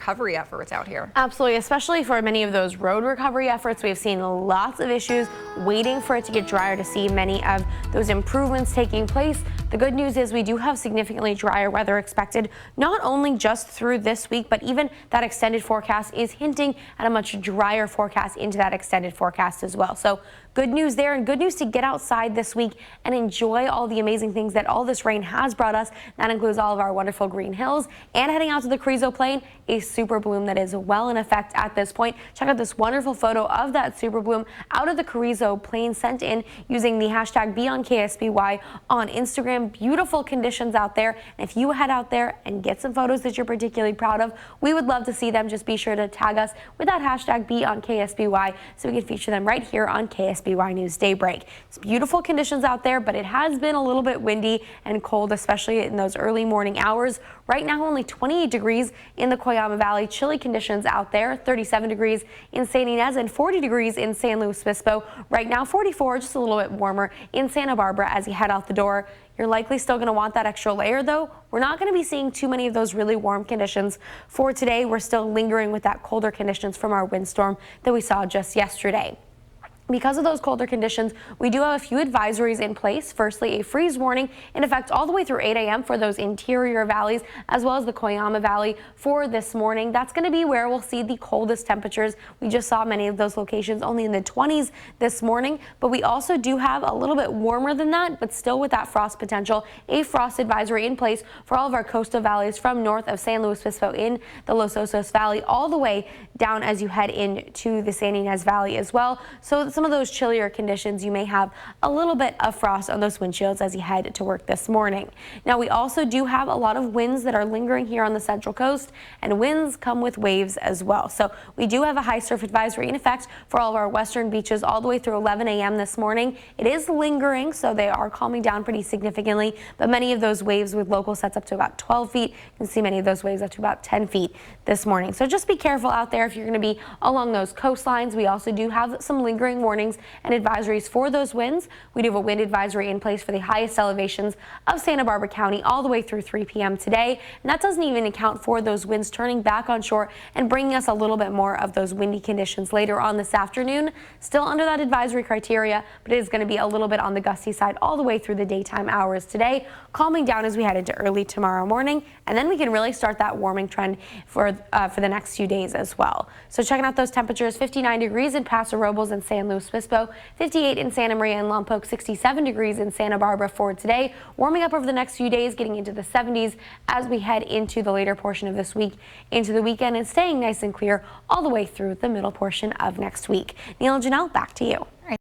recovery efforts out here. Absolutely, especially for many of those road recovery efforts. We've seen lots of issues waiting for it to get drier to see many of those improvements taking place. The good news is we do have significantly drier weather expected, not only just through this week, but even that extended forecast is hinting at a much drier forecast into that extended forecast as well. So good news there, and good news to get outside this week and enjoy all the amazing things that all this rain has brought us. That includes all of our wonderful green hills and heading out to the Carrizo Plain, a super bloom that is well in effect at this point. Check out this wonderful photo of that super bloom out of the Carrizo Plain sent in using the hashtag #BeyondKSBY on Instagram. Beautiful conditions out there. And if you head out there and get some photos that you're particularly proud of, we would love to see them. Just be sure to tag us with that hashtag #BeyondKSBY so we can feature them right here on KSBY News Daybreak. It's beautiful conditions out there, but it has been a little bit windy and cold, especially in those early morning hours. Right now, only 28 degrees in the Coyama Valley. Chilly conditions out there. 37 degrees in St. Inez and 40 degrees in San Luis Obispo. Right now, 44, just a little bit warmer in Santa Barbara as you head out the door. You're likely still going to want that extra layer, though. We're not going to be seeing too many of those really warm conditions for today. We're still lingering with that colder conditions from our windstorm that we saw just yesterday. Because of those colder conditions, we do have a few advisories in place. Firstly, a freeze warning in effect all the way through 8 a.m. for those interior valleys, as well as the Coyama Valley for this morning. That's going to be where we'll see the coldest temperatures. We just saw many of those locations only in the 20s this morning, but we also do have a little bit warmer than that, but still with that frost potential, a frost advisory in place for all of our coastal valleys from north of San Luis Obispo in the Los Osos Valley all the way down as you head into the San Ynez Valley as well. So some of those chillier conditions, you may have a little bit of frost on those windshields as you head to work this morning. Now, we also do have a lot of winds that are lingering here on the Central Coast, and winds come with waves as well. So we do have a high surf advisory in effect for all of our western beaches all the way through 11 a.m. this morning. It is lingering, so they are calming down pretty significantly, but many of those waves with local sets up to about 12 feet. You can see many of those waves up to about 10 feet this morning. So just be careful out there if you're going to be along those coastlines. We also do have some lingering warnings and advisories for those winds. We do have a wind advisory in place for the highest elevations of Santa Barbara County all the way through 3 p.m. today. And that doesn't even account for those winds turning back on shore and bringing us a little bit more of those windy conditions later on this afternoon. Still under that advisory criteria, but it is going to be a little bit on the gusty side all the way through the daytime hours today, calming down as we head into early tomorrow morning. And then we can really start that warming trend for the next few days as well. So checking out those temperatures, 59 degrees in Paso Robles and San Luis Obispo, 58 in Santa Maria and Lompoc, 67 degrees in Santa Barbara for today. Warming up over the next few days, getting into the 70s as we head into the later portion of this week, into the weekend, and staying nice and clear all the way through the middle portion of next week. Neil and Janelle, back to you.